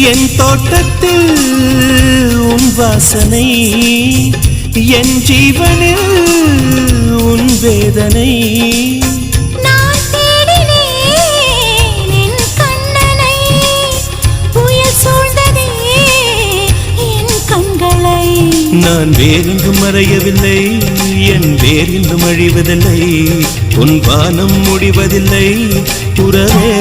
என் தோட்டத்தில் உன் வாசனை, என் ஜீவனில் உன் வேதனை. நான் தேடினேன் என் கண்ணனை, புயல் சூழ்ந்ததே என் கண்களை. நான் வேறெங்கும் மறையவில்லை, என் வேறெங்கும் அழிவதில்லை, உன் வானம் முடிவதில்லை உறவே.